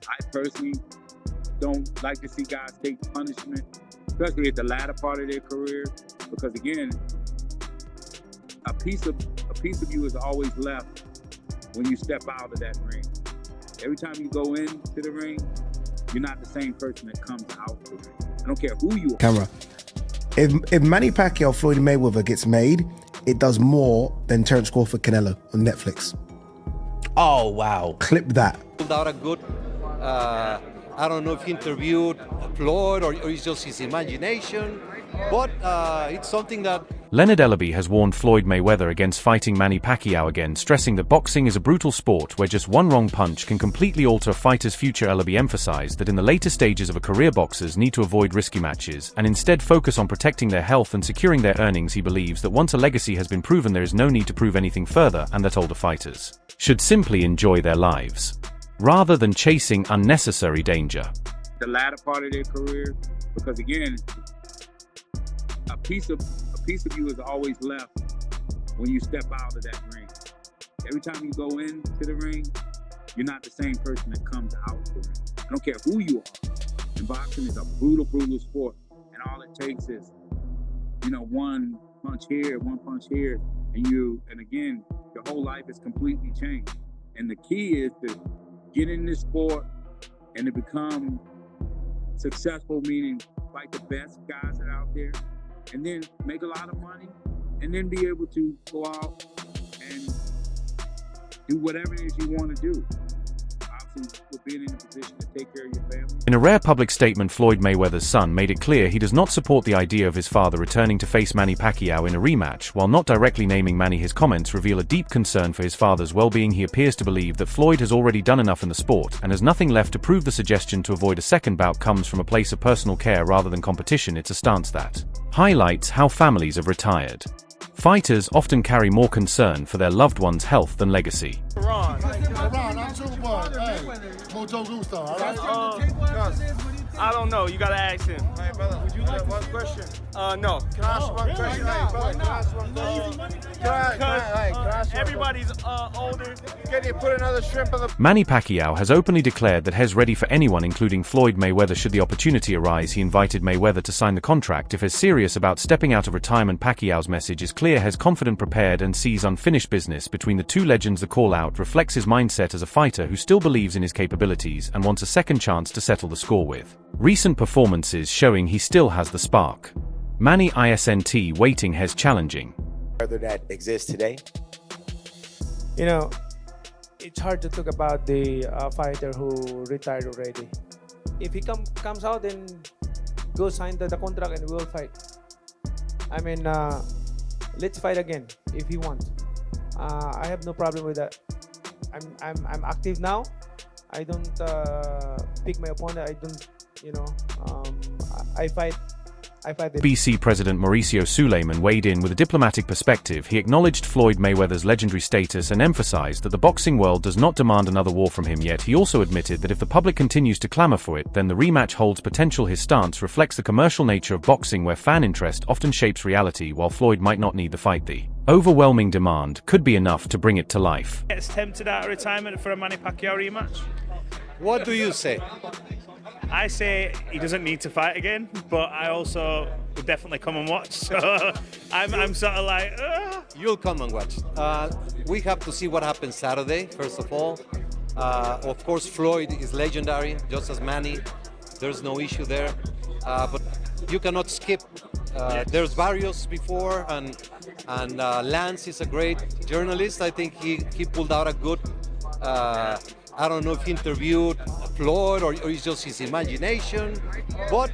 I personally don't like to see guys take punishment, especially at the latter part of their career, because again, a piece of you is always left when you step out of that ring. Every time you go into the ring, you're not the same person that comes out the ring. I don't care who you are. Camera. If Manny Pacquiao Floyd Mayweather gets made, it does more than Terence Crawford Canelo on Netflix. Oh, wow. Clip that. Pulled out a good, I don't know if he interviewed Floyd or it's just his imagination, but it's something that... Leonard Ellerbe has warned Floyd Mayweather against fighting Manny Pacquiao again, stressing that boxing is a brutal sport where just one wrong punch can completely alter a fighter's future. Ellerbe emphasized that in the later stages of a career, boxers need to avoid risky matches and instead focus on protecting their health and securing their earnings. He believes that once a legacy has been proven, there is no need to prove anything further, and that older fighters should simply enjoy their lives rather than chasing unnecessary danger. The latter part of their career, because again, a piece of you is always left when you step out of that ring. Every time you go into the ring, you're not the same person that comes out the ring. I don't care who you are. And boxing is a brutal, brutal sport. And all it takes is, one punch here, and again, your whole life is completely changed. And the key is to get in this sport and to become successful, meaning fight the best guys that are out there, and then make a lot of money, and then be able to go out and do whatever it is you want to do. Obviously, for being in a position to take care of your family. In a rare public statement, Floyd Mayweather's son made it clear he does not support the idea of his father returning to face Manny Pacquiao in a rematch. While not directly naming Manny, his comments reveal a deep concern for his father's well-being. He appears to believe that Floyd has already done enough in the sport and has nothing left to prove. The suggestion to avoid a second bout comes from a place of personal care rather than competition. It's a stance that highlights how families of retired fighters often carry more concern for their loved one's health than legacy. Ron, I'm 2-1. Hey, Mojo Gusto, all right? I don't know. You gotta ask him. Hey, brother, would you like one question? No. Can I ask one question? Hey, brother, can I ask one question? Can I ask one Everybody's older. Can you put another shrimp on the... Manny Pacquiao has openly declared that he's ready for anyone, including Floyd Mayweather, should the opportunity arise. He invited Mayweather to sign the contract if he's serious about stepping out of retirement. Pacquiao's message is clear: he's confident, prepared, and sees unfinished business between the two legends. The call-out reflects his mindset as a fighter who still believes in his capabilities and wants a second chance to settle the score with recent performances showing he still has the spark. Manny isn't waiting, has challenging. Whether that exists today? It's hard to talk about the fighter who retired already. If he comes out, then go sign the contract and we'll fight. I mean, let's fight again if he wants. I have no problem with that. I'm active now. I don't pick my opponent. I don't, I fight. BC President Mauricio Suleiman weighed in with a diplomatic perspective. He acknowledged Floyd Mayweather's legendary status and emphasized that the boxing world does not demand another war from him. Yet he also admitted that if the public continues to clamor for it, then the rematch holds potential. His stance reflects the commercial nature of boxing, where fan interest often shapes reality. While Floyd might not need the fight, the overwhelming demand could be enough to bring it to life. Gets tempted out of retirement for a Manny Pacquiao rematch. What do you say? I say he doesn't need to fight again, but I also would definitely come and watch. So I'm sort of like, You'll come and watch. We have to see what happens Saturday, first of all. Of course, Floyd is legendary, just as Manny. There's no issue there. But you cannot skip. There's various before, and Lance is a great journalist. I think he pulled out a good... I don't know if he interviewed Floyd or it's just his imagination, but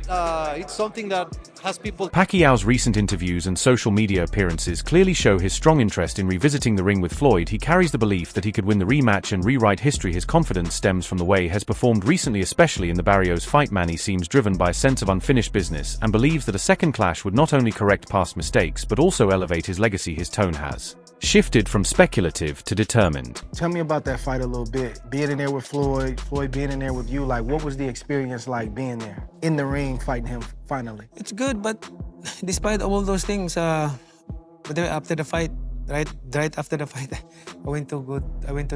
it's something that has people... Pacquiao's recent interviews and social media appearances clearly show his strong interest in revisiting the ring with Floyd. He carries the belief that he could win the rematch and rewrite history. His confidence stems from the way he has performed recently, especially in the Barrios fight. Manny seems driven by a sense of unfinished business and believes that a second clash would not only correct past mistakes but also elevate his legacy. His tone has shifted from speculative to determined. Tell me about that fight a little bit. Being in there with Floyd being in there with you, like what was the experience like being there in the ring fighting him finally? It's good, but despite all those things, but then after the fight, Right after the fight, I went to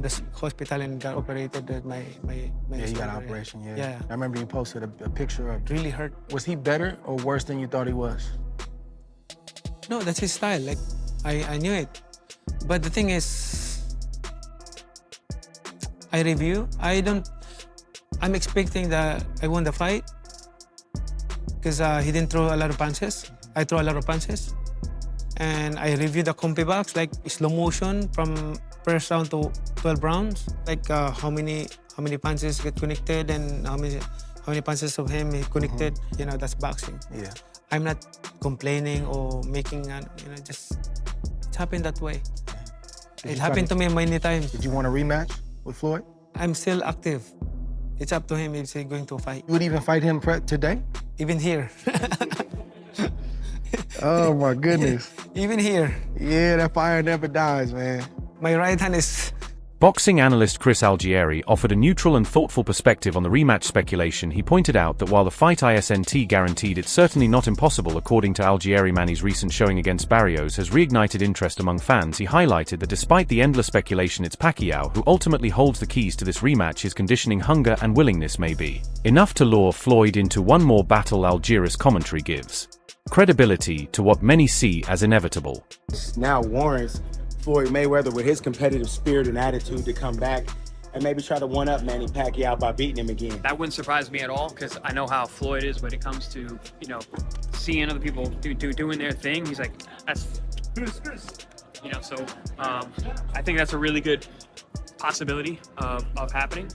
the hospital and got operated. My Yeah, you got an shoulder. operation, yeah. Yeah. I remember you posted a picture of It really hurt. Was he better or worse than you thought he was? No, that's his style. Like, I knew it. But the thing is, I'm expecting that I won the fight because he didn't throw a lot of punches. I throw a lot of punches. And I reviewed the compy box, like slow motion from first round to 12 rounds. Like how many punches get connected and how many punches of him he connected. You know, that's boxing. Yeah. I'm not complaining or making, just it happened that way. It happened to me many times. Did you want a rematch with Floyd? I'm still active. It's up to him if he's going to fight. You would even fight him today? Even here. Oh my goodness. Even here. Yeah, that fire never dies, man. My right hand is... Boxing analyst Chris Algieri offered a neutral and thoughtful perspective on the rematch speculation. He pointed out that while the fight isn't guaranteed, it's certainly not impossible. According to Algieri, Manny's recent showing against Barrios has reignited interest among fans. He highlighted that despite the endless speculation, it's Pacquiao who ultimately holds the keys to this rematch. His conditioning, hunger and willingness may be enough to lure Floyd into one more battle. Algieri's commentary gives credibility to what many see as inevitable. Now warrants Floyd Mayweather with his competitive spirit and attitude to come back and maybe try to one-up Manny Pacquiao by beating him again. That wouldn't surprise me at all because I know how Floyd is when it comes to, seeing other people doing their thing. He's like, that's, so I think that's a really good possibility of happening.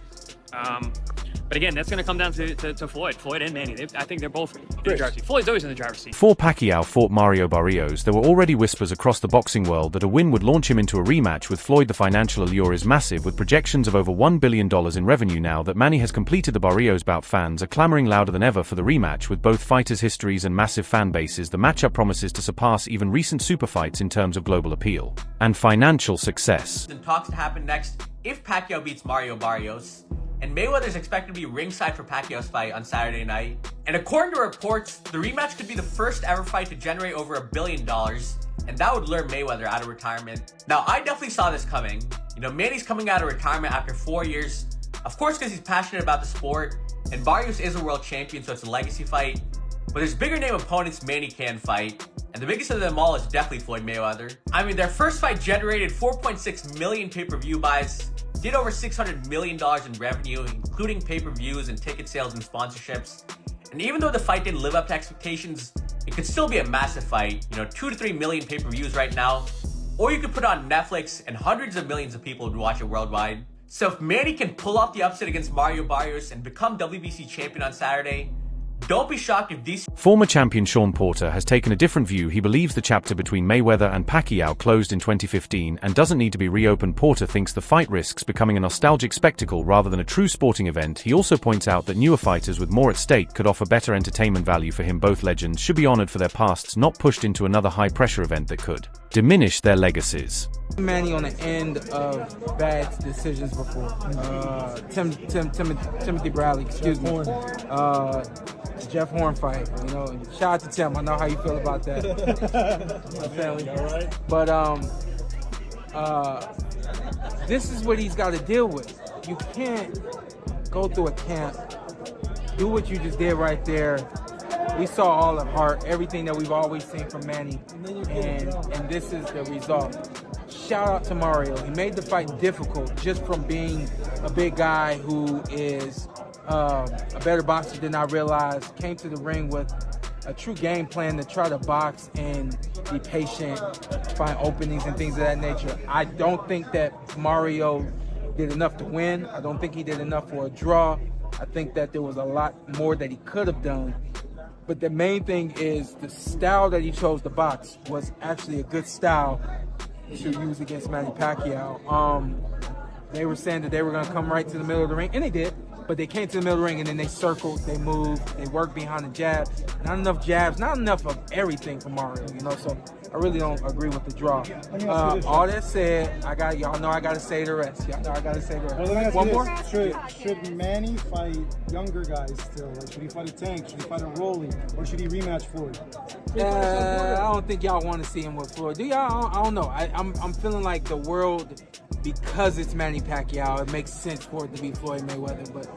But again, that's going to come down to Floyd and Manny. I think they're both in the driver's seat. Floyd's always in the driver's seat. Before Pacquiao fought Mario Barrios, there were already whispers across the boxing world that a win would launch him into a rematch with Floyd. The financial allure is massive, with projections of over $1 billion in revenue. Now that Manny has completed the Barrios bout, fans are clamoring louder than ever for the rematch. With both fighters' histories and massive fan bases, the matchup promises to surpass even recent super fights in terms of global appeal and financial success. Talks to happen next if Pacquiao beats Mario Barrios. And Mayweather is expected to be ringside for Pacquiao's fight on Saturday night. And according to reports, the rematch could be the first ever fight to generate over $1 billion, and that would lure Mayweather out of retirement. Now, I definitely saw this coming. Manny's coming out of retirement after 4 years, of course because he's passionate about the sport, and Barrios is a world champion, so it's a legacy fight. But there's bigger name opponents Manny can fight, and the biggest of them all is definitely Floyd Mayweather. I mean, their first fight generated 4.6 million pay-per-view buys, did over $600 million in revenue, including pay-per-views and ticket sales and sponsorships. And even though the fight didn't live up to expectations, it could still be a massive fight. 2 to 3 million pay-per-views right now. Or you could put on Netflix and hundreds of millions of people would watch it worldwide. So if Manny can pull off the upset against Mario Barrios and become WBC champion on Saturday, don't be shocked if these... Former champion Sean Porter has taken a different view. He believes the chapter between Mayweather and Pacquiao closed in 2015 and doesn't need to be reopened. Porter thinks the fight risks becoming a nostalgic spectacle rather than a true sporting event. He also points out that newer fighters with more at stake could offer better entertainment value for him. Both legends should be honored for their pasts, not pushed into another high-pressure event that could diminish their legacies. Manny on the end of bad decisions before. Timothy Bradley, excuse me. Jeff Horn fight, shout out to Tim. I know how you feel about that. My family. But this is what he's got to deal with. You can't go through a camp, do what you just did right there. We saw all the heart, everything that we've always seen from Manny, and this is the result. Shout out to Mario. He made the fight difficult just from being a big guy who is a better boxer than I realized. Came to the ring with a true game plan to try to box and be patient, find openings and things of that nature. I don't think that Mario did enough to win. I don't think he did enough for a draw. I think that there was a lot more that he could have done. But the main thing is the style that he chose to box was actually a good style to use against Manny Pacquiao. They were saying that they were going to come right to the middle of the ring, and they did. but they came to the middle of the ring and then they circled, they moved, they worked behind the jab. Not enough jabs, not enough of everything from Mario, you know, so I really don't agree with the draw. All that said, y'all know I gotta say the rest. Y'all know I gotta say the rest. Well, One more? Should Manny fight younger guys still? Like, should he fight a Tank? Should he fight a Rolly? Or should he rematch Floyd? I don't think y'all want to see him with Floyd. Do y'all? I don't know. I'm feeling like the world, because it's Manny Pacquiao, it makes sense for it to be Floyd Mayweather, but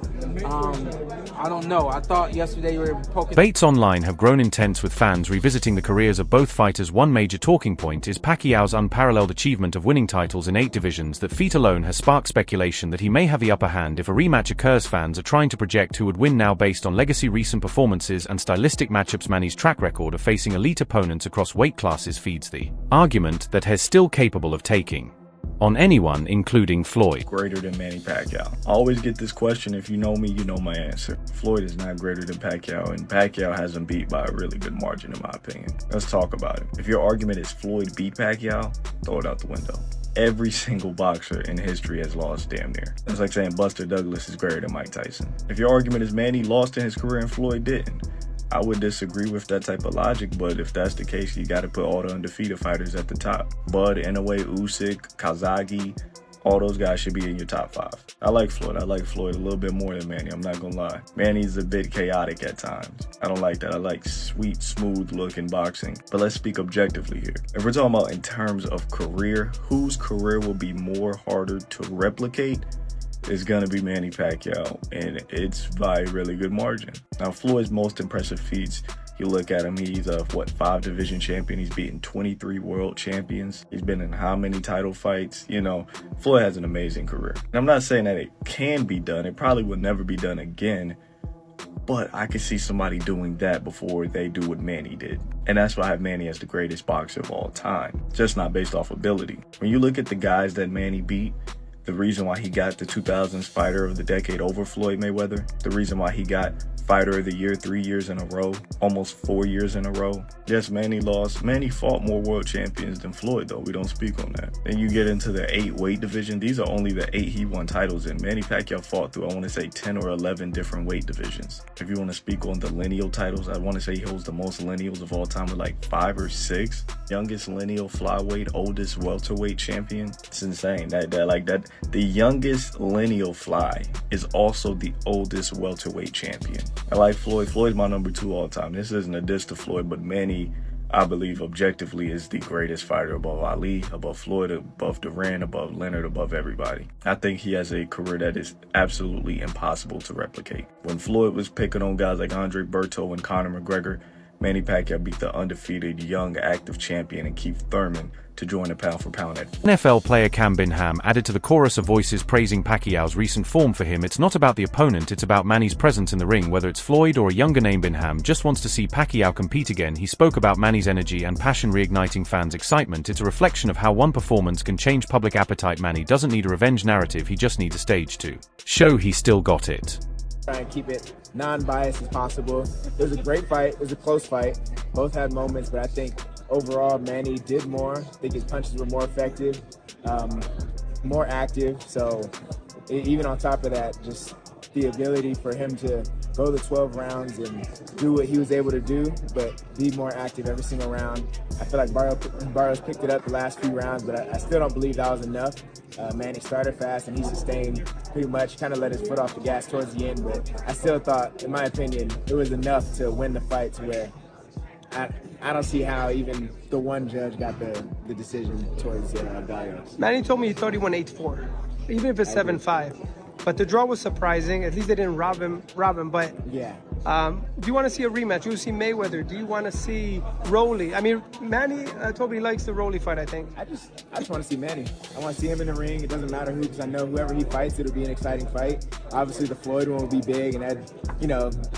I don't know. I thought yesterday you were poking... Debates online have grown intense, with fans revisiting the careers of both fighters. One major talking point is Pacquiao's unparalleled achievement of winning titles in 8 divisions. That feat alone has sparked speculation that he may have the upper hand if a rematch occurs. Fans are trying to project who would win now based on legacy, recent performances, and stylistic matchups. Manny's track record of facing elite opponents across weight classes feeds the argument that he's still capable of taking on anyone, including Floyd. Greater than Manny Pacquiao. I always get this question. If you know me, you know my answer. Floyd is not greater than Pacquiao, and Pacquiao has him beat by a really good margin, in my opinion. Let's talk about it. If your argument is Floyd beat Pacquiao, throw it out the window. Every single boxer in history has lost damn near. That's like saying Buster Douglas is greater than Mike Tyson. If your argument is Manny lost in his career and Floyd didn't, I would disagree with that type of logic, but if that's the case, you got to put all the undefeated fighters at the top. Bud, Inoue, Usyk, Kazagi, all those guys should be in your top 5. I like Floyd. I like Floyd a little bit more than Manny, I'm not gonna lie. Manny's a bit chaotic at times. I don't like that. I like sweet, smooth looking boxing. But let's speak objectively here. If we're talking about in terms of career, whose career will be more harder to replicate? Is going to be Manny Pacquiao, and it's by a really good margin. Now, Floyd's most impressive feats, you look at him, he's a 5 division champion. He's beaten 23 world champions. He's been in how many title fights? You know, Floyd has an amazing career. And I'm not saying that it can be done. It probably will never be done again, but I could see somebody doing that before they do what Manny did. And that's why I have Manny as the greatest boxer of all time, just not based off ability. When you look at the guys that Manny beat, the reason why he got the 2000s Fighter of the Decade over Floyd Mayweather, the reason why he got Fighter of the Year 3 years in a row, almost 4 years in a row. Yes, Manny lost. Manny fought more world champions than Floyd, though. We don't speak on that. Then you get into the 8 weight division. These are only the 8 he won titles in. Manny Pacquiao fought through, I want to say, 10 or 11 different weight divisions. If you want to speak on the lineal titles, I want to say he holds the most lineals of all time with like 5 or 6. Youngest lineal flyweight, oldest welterweight champion. It's insane. The youngest lineal fly is also the oldest welterweight champion. I like Floyd. Floyd's my number 2 all time. This isn't a diss to Floyd, but Manny, I believe objectively, is the greatest fighter above Ali, above Floyd, above Duran, above Leonard, above everybody. I think he has a career that is absolutely impossible to replicate. When Floyd was picking on guys like Andre Berto and Conor McGregor, Manny Pacquiao beat the undefeated young active champion and Keith Thurman to join the pound-for-pound at. NFL player Cam Binham added to the chorus of voices praising Pacquiao's recent form. For him, it's not about the opponent, it's about Manny's presence in the ring. Whether it's Floyd or a younger name, Binham just wants to see Pacquiao compete again. He spoke about Manny's energy and passion reigniting fans' excitement. It's a reflection of how one performance can change public appetite. Manny doesn't need a revenge narrative, he just needs a stage to show he still got it. Try and keep it non-biased as possible. It was a great fight. It was a close fight. Both had moments, but I think overall Manny did more. I think his punches were more effective, more active. So even on top of that, just the ability for him to go the 12 rounds and do what he was able to do, but be more active every single round. I feel like Barrios picked it up the last few rounds, but I still don't believe that was enough. Manny started fast and he sustained pretty much, kind of let his foot off the gas towards the end, but I still thought, in my opinion, it was enough to win the fight to where I don't see how even the one judge got the decision towards Barrios. Manny told me he thought he won 8-4, even if it's 7-5. But the draw was surprising. At least they didn't rob him. But yeah. Do you want to see a rematch? Do you see Mayweather? Do you want to see Rolly? I mean, Manny told me he likes the Rolly fight, I think. I just want to see Manny. I want to see him in the ring. It doesn't matter who, because I know whoever he fights, it'll be an exciting fight. Obviously, the Floyd one will be big, and that,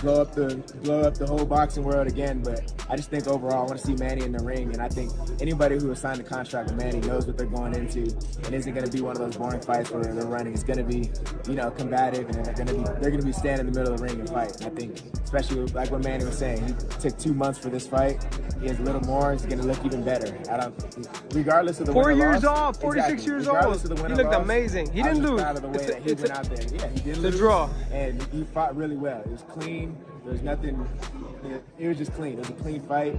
blow up the whole boxing world again. But I just think overall, I want to see Manny in the ring, and I think anybody who has signed a contract with Manny knows what they're going into, and isn't going to be one of those boring fights where they're running. It's going to be, combative, and they're going to be standing in the middle of the ring and fight. And I think especially like what Manny was saying. He took 2 months for this fight. He has a little more. He's gonna look even better. Regardless of the 4 win or years loss, off, 46 exactly. years Regardless old. of the win He or looked loss, amazing. He I was didn't just lose. proud of the way that he went out there. Yeah, he didn't lose. The draw. And he fought really well. It was clean. There's nothing. It was just clean. It was a clean fight.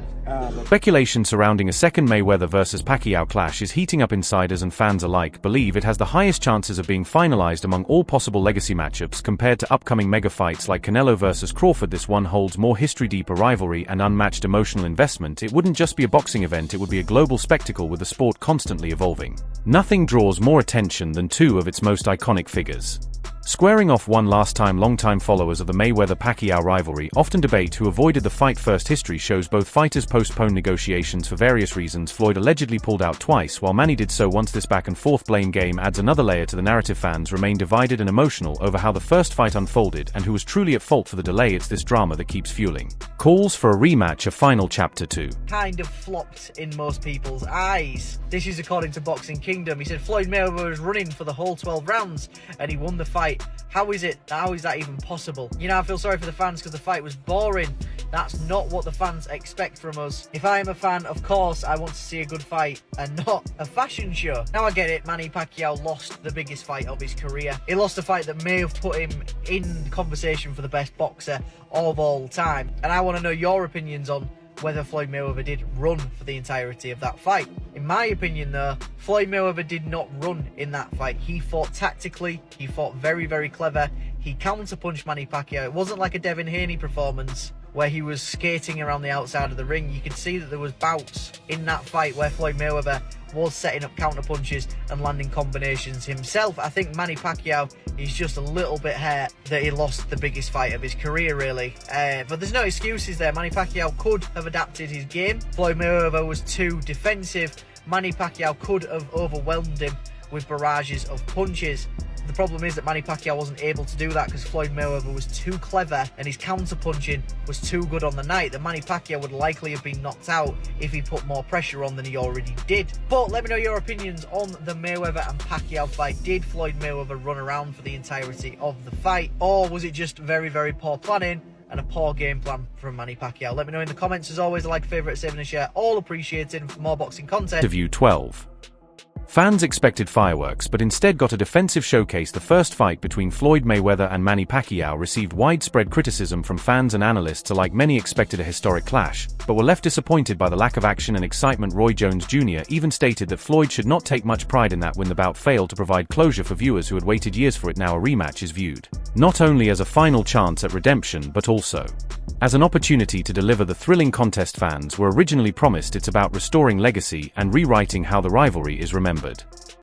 Speculation surrounding a second Mayweather versus Pacquiao clash is heating up. Insiders and fans alike believe it has the highest chances of being finalized among all possible legacy matchups compared to upcoming mega fights like Canelo versus Crawford. This one holds more history, deeper rivalry, and unmatched emotional investment. It wouldn't just be a boxing event, it would be a global spectacle with the sport constantly evolving. Nothing draws more attention than two of its most iconic figures. Squaring off one last time. Longtime followers of the Mayweather-Pacquiao rivalry often debate who avoided the fight first. History shows both fighters postponed negotiations for various reasons. Floyd allegedly pulled out twice, while Manny did so once. This back and forth blame game adds another layer to the narrative. Fans remain divided and emotional over how the first fight unfolded and who was truly at fault for the delay. It's this drama that keeps fueling calls for a rematch of Final Chapter 2. Kind of flopped in most people's eyes. This is according to Boxing Kingdom. He said Floyd Mayweather was running for the whole 12 rounds and he won the fight. How is that even possible? You know, I feel sorry for the fans because the fight was boring. That's not what the fans expect from us. If I am a fan, of course, I want to see a good fight and not a fashion show. Now I get it, Manny Pacquiao lost the biggest fight of his career. He lost a fight that may have put him in conversation for the best boxer of all time. And I want to know your opinions on whether Floyd Mayweather did run for the entirety of that fight. In my opinion though, Floyd Mayweather did not run in that fight. He fought tactically, he fought very, very clever, he counterpunched Manny Pacquiao. It wasn't like a Devin Haney performance where he was skating around the outside of the ring. You could see that there was bouts in that fight where Floyd Mayweather was setting up counter punches and landing combinations himself. I think Manny Pacquiao is just a little bit hurt that he lost the biggest fight of his career, really. But there's no excuses there. Manny Pacquiao could have adapted his game. Floyd Mayweather was too defensive. Manny Pacquiao could have overwhelmed him with barrages of punches. The problem is that Manny Pacquiao wasn't able to do that because Floyd Mayweather was too clever and his counter-punching was too good on the night that Manny Pacquiao would likely have been knocked out if he put more pressure on than he already did. But let me know your opinions on the Mayweather and Pacquiao fight. Did Floyd Mayweather run around for the entirety of the fight, or was it just very, very poor planning and a poor game plan from Manny Pacquiao? Let me know in the comments. As always, a like, favourite, save and a share, all appreciated. And for more boxing content, View 12. Fans expected fireworks but instead got a defensive showcase. The first fight between Floyd Mayweather and Manny Pacquiao received widespread criticism from fans and analysts alike. Many expected a historic clash, but were left disappointed by the lack of action and excitement. Roy Jones Jr. even stated that Floyd should not take much pride in that win. The bout failed to provide closure for viewers who had waited years for it. Now a rematch is viewed not only as a final chance at redemption but also as an opportunity to deliver the thrilling contest fans were originally promised. It's about restoring legacy and rewriting how the rivalry is remembered.